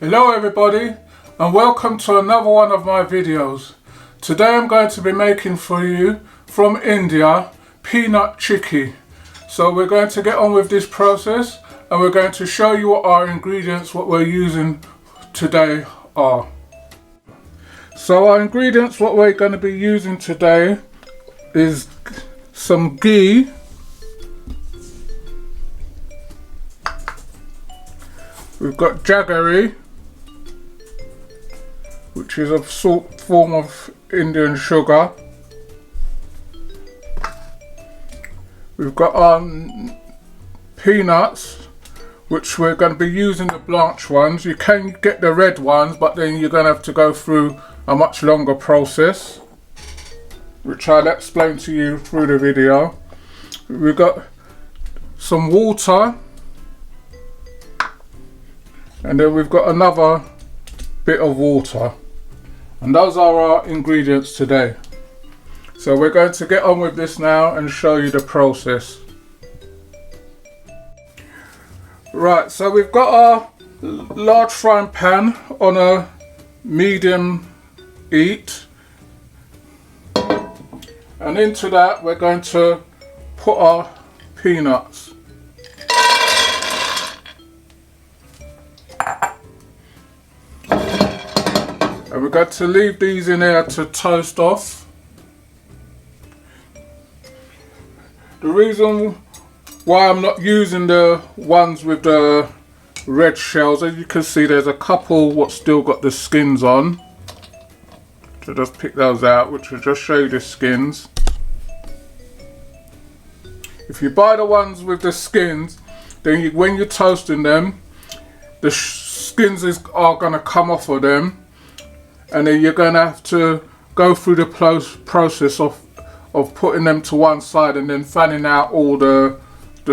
Hello everybody, and welcome to another one of my videos. Today I'm going to be making for you, from India, peanut chikki. So we're going to get on with this process and we're going to show you what our ingredients, what we're using today are. So our ingredients, what we're going to be using today is some ghee, we've got jaggery, which is a form of Indian sugar. We've got our peanuts, which we're going to be using the blanched ones. You can get the red ones, but then you're going to have to go through a much longer process, which I'll explain to you through the video. We've got some water, and then we've got another bit of water. And those are our ingredients today. So we're going to get on with this now and show you the process. Right, so we've got our large frying pan on a medium heat. And into that we're going to put our peanuts. And we're going to leave these in here to toast off. The reason why I'm not using the ones with the red shells, as you can see there's a couple what's still got the skins on. So just pick those out, which will just show you the skins. If you buy the ones with the skins, then when you're toasting them, the skins are going to come off of them. And then you're going to have to go through the process of putting them to one side and then fanning out all the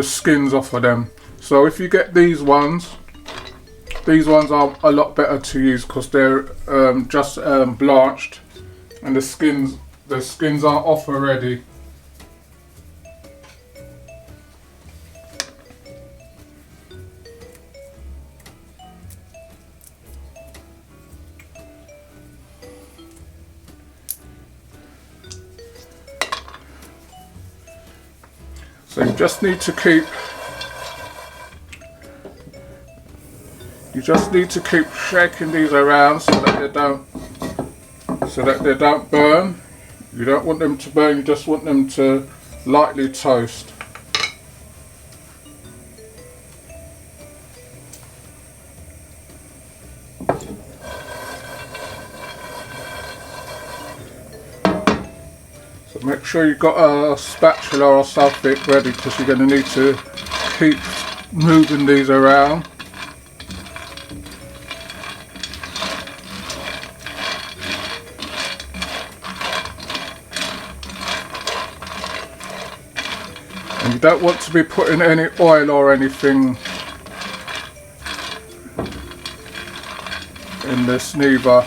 skins off of them. So if you get these ones are a lot better to use because they're just blanched and the skins are off already. So you just need to keep shaking these around so that they don't burn. You don't want them to burn, you just want them to lightly toast. So make sure you've got a spatula or something ready because you're going to need to keep moving these around. And you don't want to be putting any oil or anything in this neither.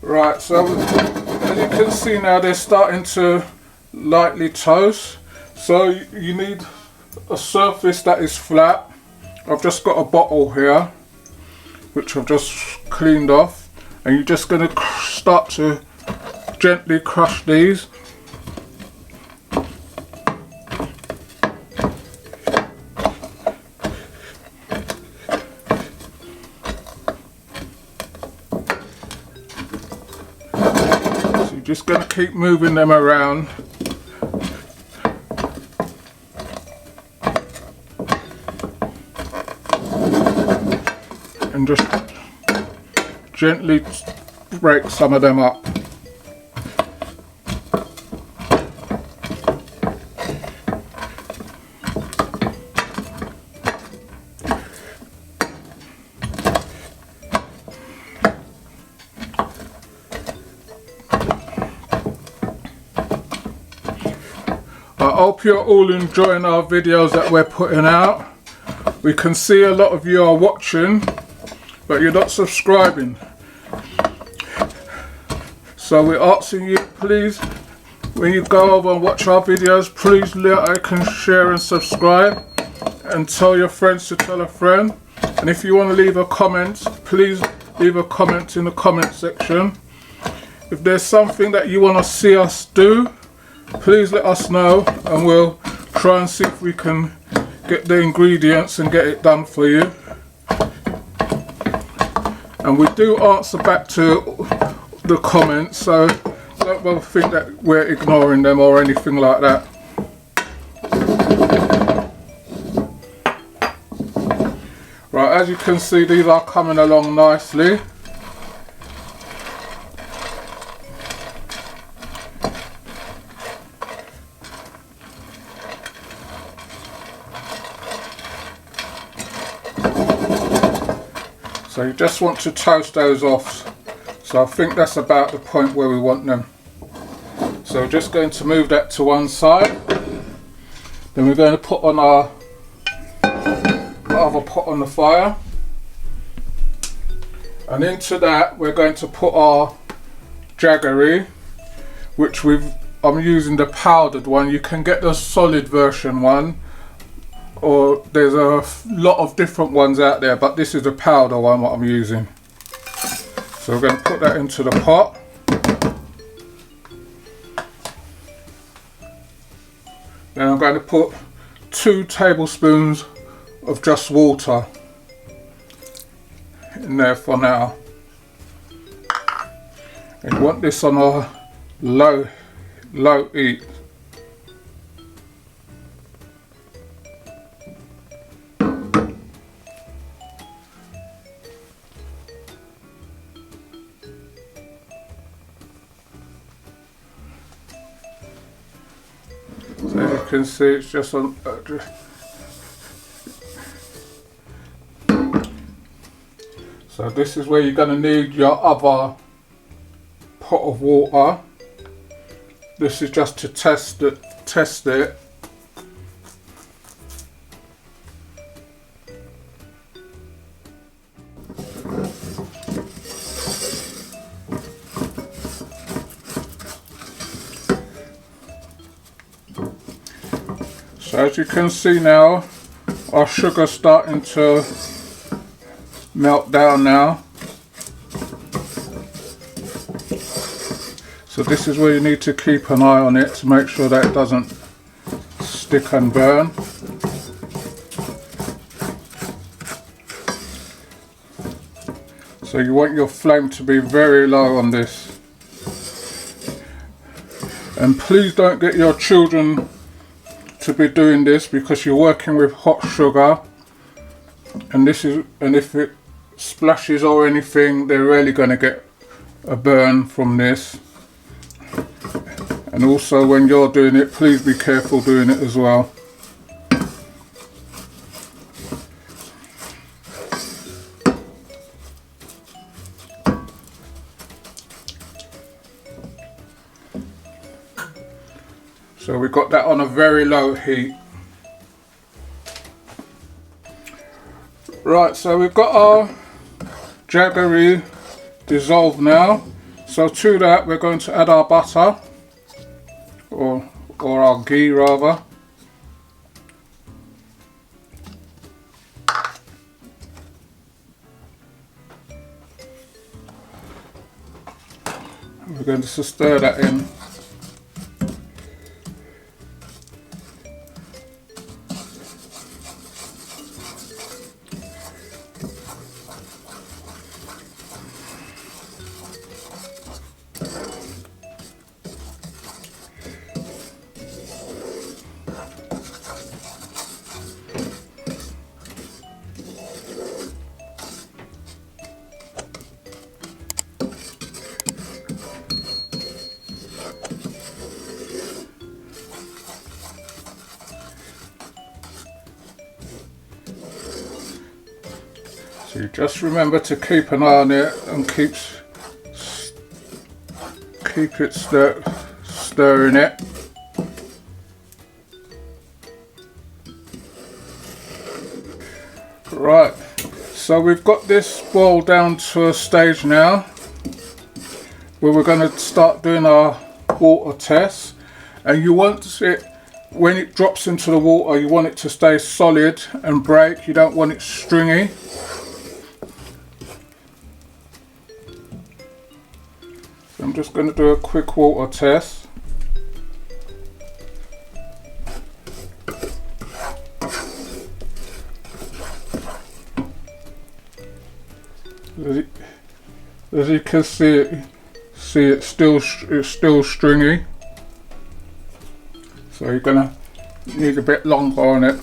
Right, so as you can see now they're starting to lightly toast. So you need a surface that is flat. I've just got a bottle here which I've just cleaned off, and you're just going to start to gently crush these. Just going to keep moving them around. And just gently break some of them up. I hope you're all enjoying our videos that we're putting out. We can see a lot of you are watching, but you're not subscribing. So we're asking you, please, when you go over and watch our videos, please like and share and subscribe, and tell your friends to tell a friend. And if you want to leave a comment, please leave a comment in the comment section. If there's something that you want to see us do, please let us know, and we'll try and see if we can get the ingredients and get it done for you. And we do answer back to the comments, so don't bother think that we're ignoring them or anything like that. Right, as you can see, these are coming along nicely. So you just want to toast those off. So I think that's about the point where we want them. So we're just going to move that to one side. Then we're going to put on our other pot on the fire. And into that we're going to put our jaggery, which I'm using the powdered one. You can get the solid version one, or there's a lot of different ones out there, but this is the powder one what I'm using. So we're going to put that into the pot. Then I'm going to put 2 tablespoons of just water in there for now. And you want this on a low heat. So you can see it's just on. So this is where you're going to need your other pot of water. This is just to test it. So as you can see now, our sugar's starting to melt down now. So this is where you need to keep an eye on it to make sure that it doesn't stick and burn. So you want your flame to be very low on this. And please don't get your children to be doing this, because you're working with hot sugar, and if it splashes or anything, they're really going to get a burn from this. And also when you're doing it, please be careful doing it as well. So we got that on a very low heat. Right, so we've got our jaggery dissolved now. So to that we're going to add our butter, or our ghee rather. We're going to stir that in. So you just remember to keep an eye on it and keep it stirring it. Right, so we've got this boiled down to a stage now. where we're going to start doing our water test. And you want it, when it drops into the water, you want it to stay solid and break. You don't want it stringy. So I'm just going to do a quick water test. As you can see, it's still stringy. So you're gonna need a bit longer on it.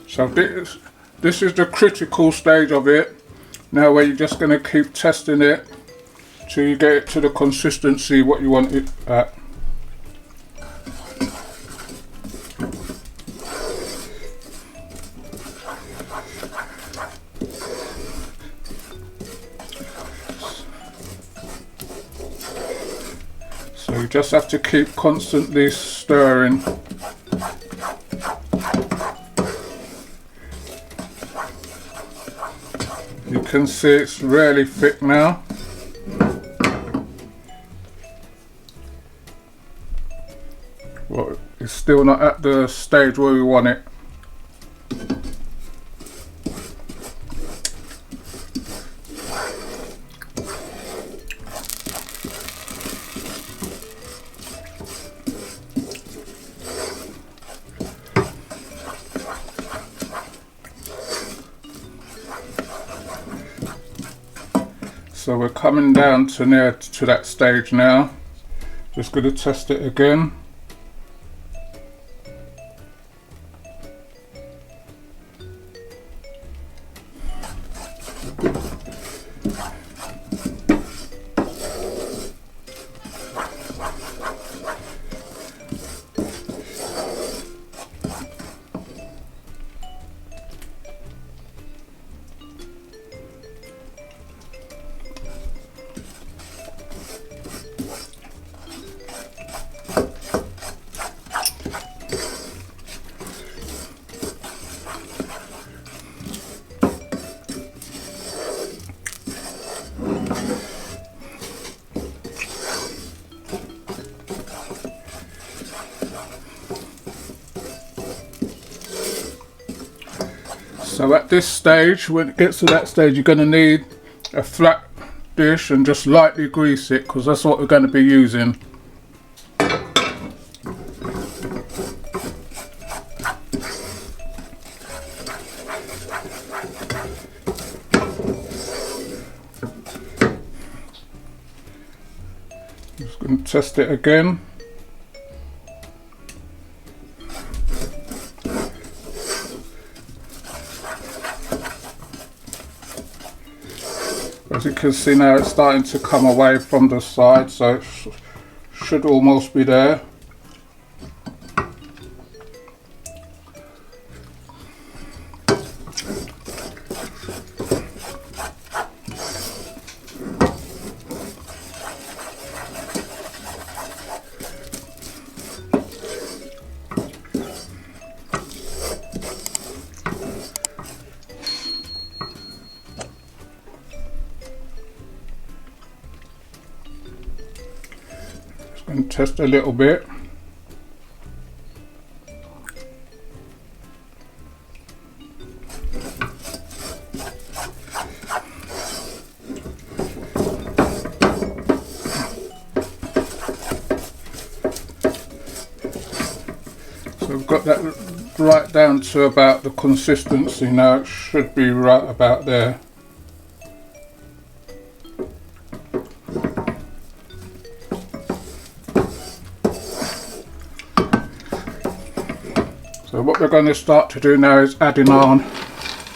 So this is the critical stage of it. Now where you're just going to keep testing it till you get it to the consistency what you want it at. So you just have to keep constantly stirring. You can see it's really thick now. Well, it's still not at the stage where we want it. So we're coming down to near to that stage now. Just going to test it again. So at this stage, when it gets to that stage, you're going to need a flat dish and just lightly grease it, because that's what we're going to be using. Just going to test it again. As you can see now, it's starting to come away from the side, so it should almost be there. And test a little bit. So we've got that right down to about the consistency now. It should be right about there. So what we're going to start to do now is adding on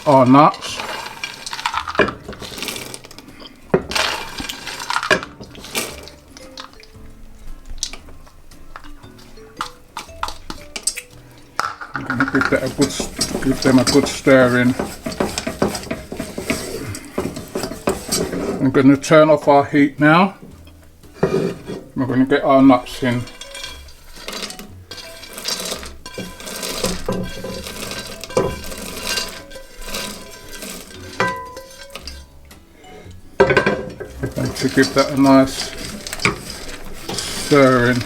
our nuts. give them a good stirring. I'm going to turn off our heat now. We're going to get our nuts in. We're going to give that a nice stirring.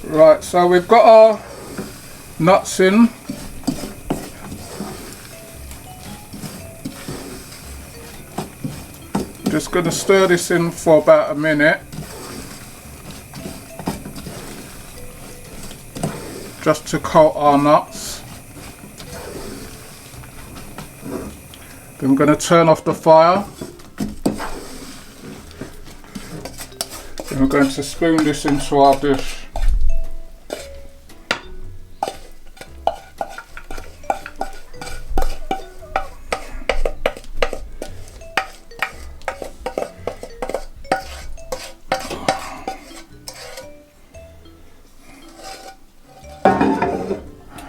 Right, so we've got our nuts in. Just going to stir this in for about a minute. Just to coat our nuts. Then we're going to turn off the fire. Then we're going to spoon this into our dish.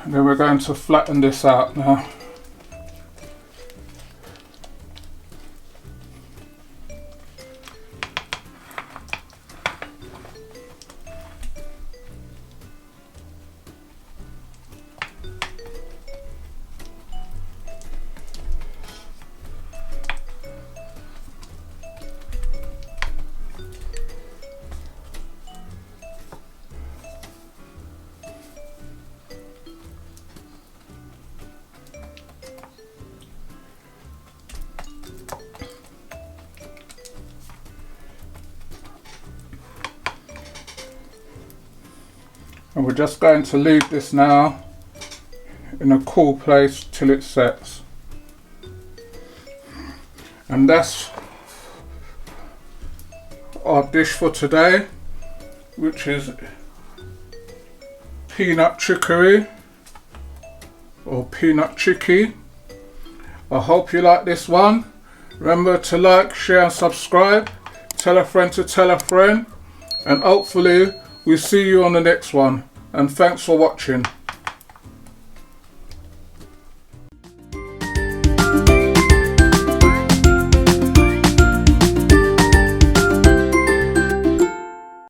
Then we're going to flatten this out now. And we're just going to leave this now in a cool place till it sets. And that's our dish for today, which is peanut chicory or peanut chikki. I hope you like this one. Remember to like, share and subscribe. Tell a friend to tell a friend. And hopefully we'll see you on the next one. And thanks for watching.